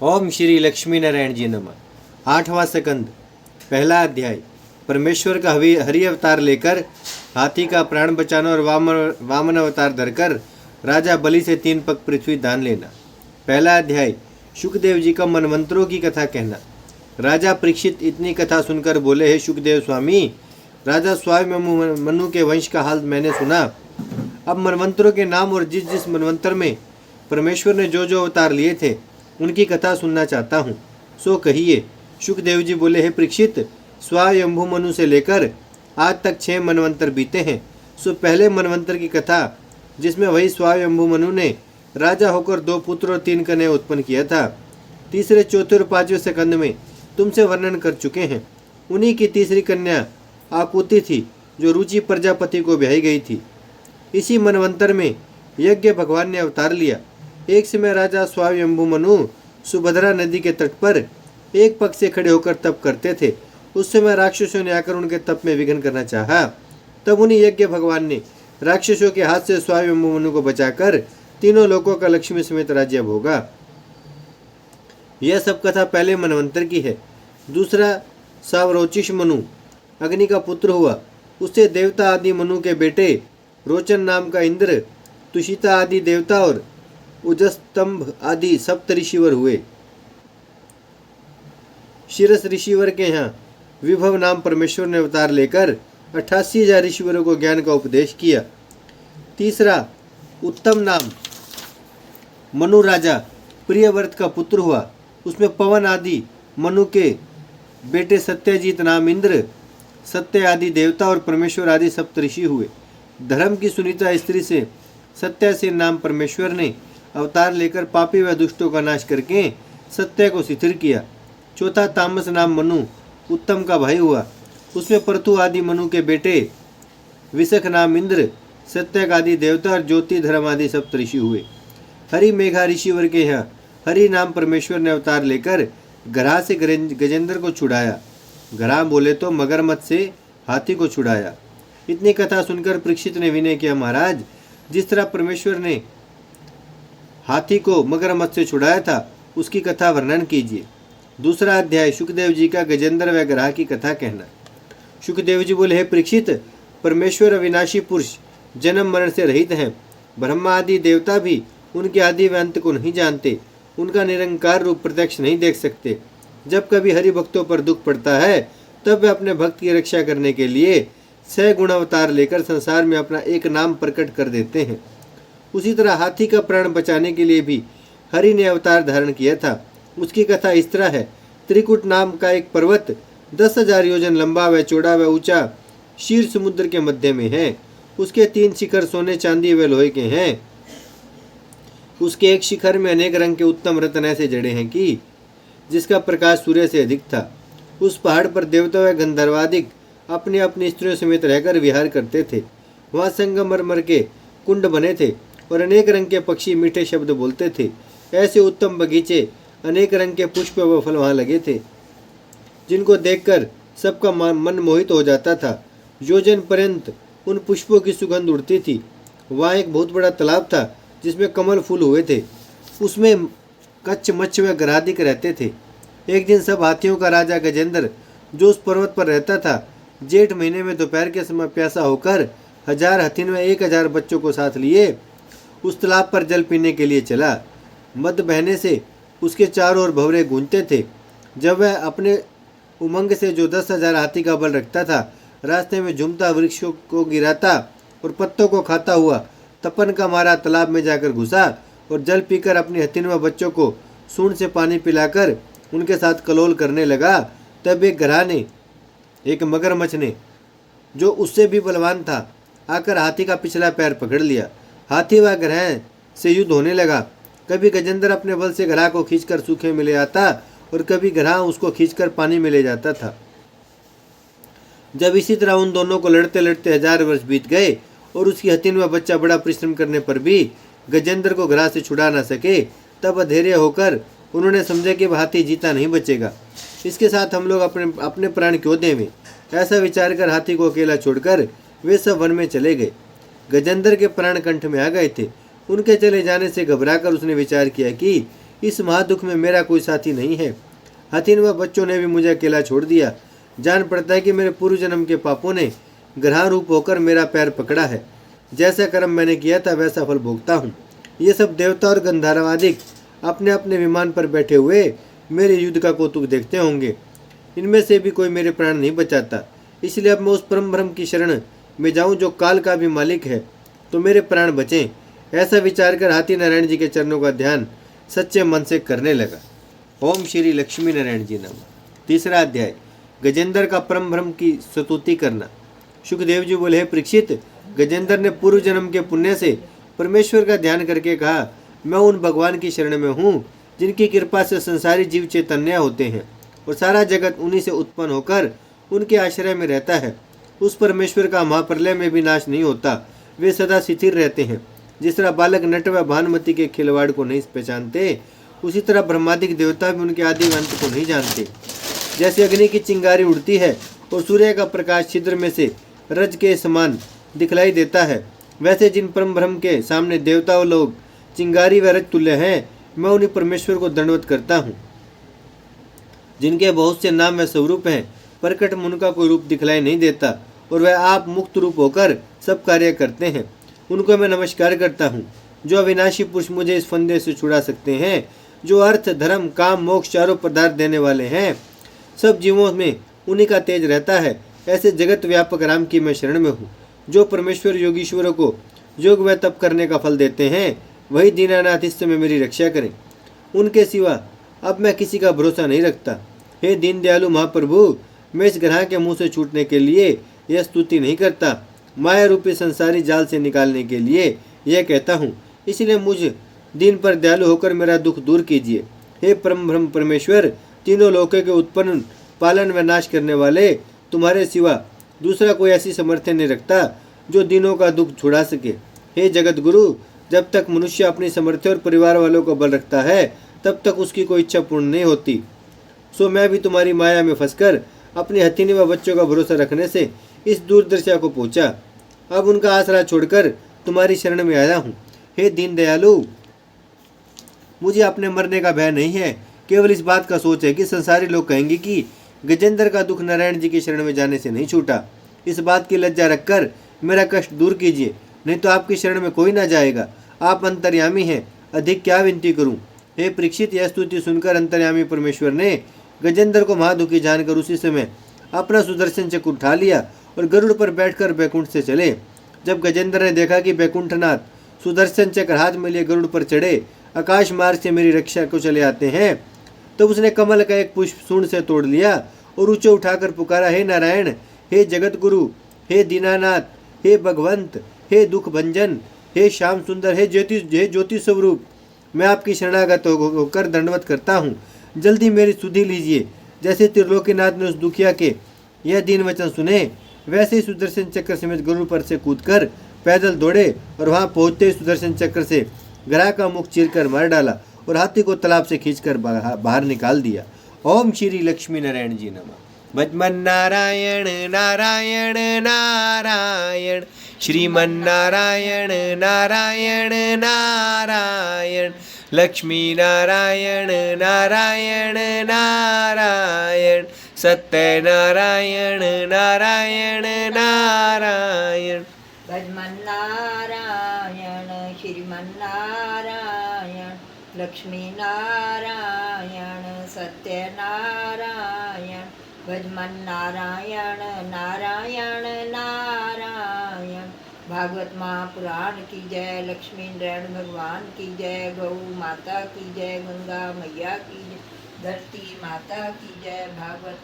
ओम श्री लक्ष्मी नारायण जी नमः। 8वां सकंद, पहला अध्याय। परमेश्वर का हरि अवतार लेकर हाथी का प्राण बचाना और वामन अवतार धरकर राजा बलि से 3 पग पृथ्वी दान लेना। पहला अध्याय। शुकदेव जी का मनमंत्रों की कथा कहना। राजा परीक्षित इतनी कथा सुनकर बोले, हे शुकदेव स्वामी, राजा स्वायंभू मनु के वंश का हाल मैंने सुना। अब मनमंत्रों के नाम और जिस जिस मनमंत्र में परमेश्वर ने जो जो अवतार लिए थे उनकी कथा सुनना चाहता हूँ, सो कहिए। शुकदेव जी बोले, हे परीक्षित, स्वायंभू मनु से लेकर आज तक 6 मनवंतर बीते हैं। सो पहले मनवंतर की कथा, जिसमें वही स्वायंभू मनु ने राजा होकर 2 पुत्र और 3 कन्या उत्पन्न किया था, तीसरे, चौथे और 5वें सकंद में तुमसे वर्णन कर चुके हैं। उन्हीं की तीसरी कन्या आकुति थी, जो रुचि प्रजापति को ब्याही गई थी। इसी मनवंतर में यज्ञ भगवान ने अवतार लिया। एक समय राजा स्वायंभू मनु सुभद्रा नदी के तट पर एक पग से खड़े होकर तप करते थे। उस समय राक्षसों ने आकर उनके तप में विघ्न करना चाहा। तब उन्हीं यज्ञ भगवान ने राक्षसों के हाथ से स्वायंभू मनु को बचाकर तीनों लोकों का लक्ष्मी समेत राज्य भोगा। यह सब कथा पहले मनवंतर की है। दूसरा, सावरोचिष मनु अग्नि का पुत्र हुआ। उससे देवता आदि मनु के बेटे रोचन नाम का इंद्र, तुषिता आदि देवता और उजस्तंभ आदि सप्त ऋषिवर हुए। शिरस ऋषिवर के यहाँ विभव नाम परमेश्वर ने अवतार लेकर 88,000 ऋषिवरों को ज्ञान का उपदेश किया। तीसरा, उत्तम नाम मनु राजा प्रियव्रत का पुत्र हुआ। उसमें पवन आदि मनु के बेटे सत्यजीत नाम इंद्र, सत्य आदि देवता और परमेश्वर आदि सप्त ऋषि हुए। धर्म की सुनीता स्त्री से सत्यसेन नाम परमेश्वर ने अवतार लेकर पापी व दुष्टों का नाश करके सत्य को शिथिल किया। चौथा, तामस नाम मनु उत्तम का भाई हुआ। उसमें पृथु आदि मनु के बेटे विशख नाम इंद्र, सत्यक आदि देवता और ज्योति धर्म आदि सप्त ऋषि हुए। हरि मेघा ऋषिवर के यहाँ हरि नाम परमेश्वर ने अवतार लेकर गराह से गजेंद्र को छुड़ाया। गराह बोले तो मगरमच्छ से हाथी को छुड़ाया। इतनी कथा सुनकर परीक्षित ने विनय किया, महाराज, जिस तरह परमेश्वर ने हाथी को मगरमच्छ से छुड़ाया था उसकी कथा वर्णन कीजिए। दूसरा अध्याय। शुकदेव जी का गजेंद्र व गराह की कथा कहना। शुकदेव जी बोले, हे परीक्षित, परमेश्वर अविनाशी पुरुष जन्म मरण से रहित हैं। ब्रह्मा आदि देवता भी उनके आदि व अंत को नहीं जानते, उनका निरंकार रूप प्रत्यक्ष नहीं देख सकते। जब कभी हरि भक्तों पर दुख पड़ता है तब वे अपने भक्त की रक्षा करने के लिए 6 गुण अवतार लेकर संसार में अपना एक नाम प्रकट कर देते हैं। उसी तरह हाथी का प्राण बचाने के लिए भी हरि ने अवतार धारण किया था। उसकी कथा इस तरह है। त्रिकुट नाम का एक पर्वत 10,000 योजन लंबा व चौड़ा व ऊंचा शीर समुद्र के मध्य में है। उसके 3 शिखर सोने चांदी व लोहे के हैं। उसके एक शिखर में अनेक रंग के उत्तम रत्न ऐसे जड़े हैं कि जिसका प्रकाश सूर्य से अधिक था। उस पहाड़ पर देवता व गंधर्वादिक अपनी अपनी स्त्रियों समेत रहकर विहार करते थे। वहाँ संगमरमर के कुंड बने थे और अनेक रंग के पक्षी मीठे शब्द बोलते थे। ऐसे उत्तम बगीचे, अनेक रंग के पुष्प व फल वहाँ लगे थे, जिनको देखकर सबका मन मोहित हो जाता था। योजन पर्यंत उन पुष्पों की सुगंध उड़ती थी। वहाँ एक बहुत बड़ा तालाब था जिसमें कमल फूल हुए थे। उसमें कच्छ मच्छ व गरादिक रहते थे। एक दिन सब हाथियों का राजा गजेंद्र, जो उस पर्वत पर रहता था, जेठ महीने में दोपहर के समय प्यासा होकर 1000 हथिन व 1000 बच्चों को साथ लिए उस तालाब पर जल पीने के लिए चला। मद बहने से उसके चारों ओर भंवरे गूंजते थे। जब वह अपने उमंग से जो 10,000 हाथी का बल रखता था, रास्ते में झूमता, वृक्षों को गिराता और पत्तों को खाता हुआ तपन का मारा तालाब में जाकर घुसा और जल पीकर अपनी हथिन व बच्चों को सूंड से पानी पिलाकर उनके साथ कलोल करने लगा। तब एक गराह ने, एक मगरमच्छ ने, जो उससे भी बलवान था, आकर हाथी का पिछला पैर पकड़ लिया। हाथी व गराह से युद्ध होने लगा। कभी गजेंद्र अपने बल से गराह को खींचकर सूखे में ले आता और कभी गराह उसको खींचकर पानी में ले जाता था। जब इसी तरह उन दोनों को लड़ते लड़ते 1000 वर्ष बीत गए और उसकी हथिन व बच्चा बड़ा परिश्रम करने पर भी गजेंद्र को गराह से छुड़ा न सके, तब अधैर्य होकर उन्होंने समझा कि वह हाथी जीता नहीं बचेगा। इसके साथ हम लोग अपने प्राण क्यों देवें। ऐसा विचार कर हाथी को अकेला छोड़कर वे सब वन में चले गए। गजेंद्र के प्राण कंठ में आ गए थे। उनके चले जाने से घबराकर उसने विचार किया कि इस महादुख में मेरा कोई साथी नहीं है। हथिन व बच्चों ने भी मुझे अकेला छोड़ दिया। जान पड़ता है कि मेरे पूर्व जन्म के पापों ने ग्रह रूप होकर मेरा पैर पकड़ा है। जैसा कर्म मैंने किया था वैसा फल भोगता हूँ। ये सब देवता और गंधर्वादिक अपने अपने विमान पर बैठे हुए मेरे युद्ध का कौतुक देखते होंगे। इनमें से भी कोई मेरे प्राण नहीं बचाता। इसलिए अब मैं उस परम ब्रह्म की शरण में जाऊं जो काल का भी मालिक है, तो मेरे प्राण बचें। ऐसा विचार कर हाथी नारायण जी के चरणों का ध्यान सच्चे मन से करने लगा। ओम श्री लक्ष्मी नारायण जी नमः। तीसरा अध्याय, गजेंद्र का परम ब्रह्म की स्तुति करना। सुखदेव जी बोले, परीक्षित, गजेंद्र ने पूर्व जन्म के पुण्य से परमेश्वर का ध्यान करके कहा, मैं उन भगवान की शरण में हूँ जिनकी कृपा से संसारी जीव चैतन्य होते हैं और सारा जगत उन्हीं से उत्पन्न होकर उनके आश्रय में रहता है। उस परमेश्वर का महाप्रलय में भी नाश नहीं होता, वे सदा स्थिर रहते हैं। जिस तरह बालक नट व भानुमति के खिलवाड़ को नहीं पहचानते, उसी तरह ब्रह्मादिक देवता भी उनके आदि अंत को नहीं जानते। जैसे अग्नि की चिंगारी उड़ती है और सूर्य का प्रकाश छिद्र में से रज के समान दिखलाई देता है, वैसे जिन परम ब्रह्म के सामने देवता और लोग चिंगारी व रज तुल्य हैं, मैं उन्हीं परमेश्वर को दंडवत करता हूँ। जिनके बहुत से नाम व स्वरूप हैं, प्रकट में उनका कोई रूप दिखलाई नहीं देता और वह आप मुक्त रूप होकर सब कार्य करते हैं, उनको मैं नमस्कार करता हूँ। जो अविनाशी पुरुष मुझे इस फंदे से छुड़ा सकते हैं, जो अर्थ धर्म काम मोक्ष चारों पदार्थ देने वाले हैं, सब जीवों में उन्हीं का तेज रहता है, ऐसे जगत व्यापक राम की मैं शरण में हूँ। जो परमेश्वर योगीश्वरों को योग व तप करने का फल देते हैं, वही दीनानाथ इस समय मेरी रक्षा करें। उनके सिवा अब मैं किसी का भरोसा नहीं रखता। हे दीन दयालु महाप्रभु, मैं इस ग्रह के मुंह से छूटने के लिए यह स्तुति नहीं करता, माया रूपी संसारी जाल से निकालने के लिए यह कहता हूँ। इसलिए मुझ दीन पर दयालु होकर मेरा दुख दूर कीजिए। हे परम ब्रह्म परमेश्वर, तीनों लोकों के उत्पन्न पालन व नाश करने वाले, तुम्हारे सिवा दूसरा कोई ऐसी समर्थन नहीं रखता जो दीनों का दुख छुड़ा सके। हे जगत गुरु, जब तक मनुष्य अपनी समर्थ्य और परिवार वालों को बल रखता है, तब तक उसकी कोई इच्छा पूर्ण नहीं होती। सो मैं भी तुम्हारी माया में फंसकर अपनी हथिनी व बच्चों का भरोसा रखने से इस दूरदर्शा को पहुंचा। अब उनका आसरा छोड़कर तुम्हारी शरण में आया हूँ। हे दीन दयालु, मुझे अपने मरने का भय नहीं है, केवल इस बात का सोच है कि संसारी लोग कहेंगे कि गजेंद्र का दुख नारायण जी की शरण में जाने से नहीं छूटा। इस बात की लज्जा रखकर मेरा कष्ट दूर कीजिए, नहीं तो आपकी शरण में कोई ना जाएगा। आप अंतर्यामी हैं, अधिक क्या विनती करूं। हे परीक्षित, यह स्तुति सुनकर अंतर्यामी परमेश्वर ने गजेंद्र को महादुखी जानकर उसी समय अपना सुदर्शन चक्र उठा लिया और गरुड़ पर बैठकर बैकुंठ से चले। जब गजेंद्र ने देखा कि बैकुंठनाथ सुदर्शन चक्र हाथ में लिए गरुड़ पर चढ़े आकाश मार्ग से मेरी रक्षा को चले आते हैं, तब उसने कमल का एक पुष्प सूंड से तोड़ लिया और ऊंचे उठाकर पुकारा, हे नारायण, हे जगत गुरु, हे दीनानाथ, हे भगवंत, हे दुख भंजन, हे श्याम सुंदर, हे ज्योति स्वरूप, मैं आपकी शरणागत होकर दंडवत करता हूँ। जल्दी मेरी सुधि लीजिए। जैसे त्रिलोकीनाथ ने उस दुखिया के यह दीन वचन सुने, वैसे ही सुदर्शन चक्र समेत गरुड़ पर से कूदकर पैदल दौड़े और वहां पहुंचते ही सुदर्शन चक्र से ग्रह का मुख चीरकर मार डाला और हाथी को तालाब से खींचकर बाहर निकाल दिया। ओम श्री लक्ष्मी नारायण जी नमः। भजमन नारायण नारायण नारायण, श्रीमन्नारायण नारायण नारायण, लक्ष्मी नारायण नारायण नारायण, सत्य नारायण नारायण नारायण। भजमन नारायण श्रीमन्नारायण, लक्ष्मी नारायण सत्य नारायण, भजमन नारायण नारायण नारायण। भागवत महापुराण की जय, लक्ष्मी नारायण भगवान की जय, गौ माता की जय, गंगा मैया की जय, धरती माता की जय। भागवत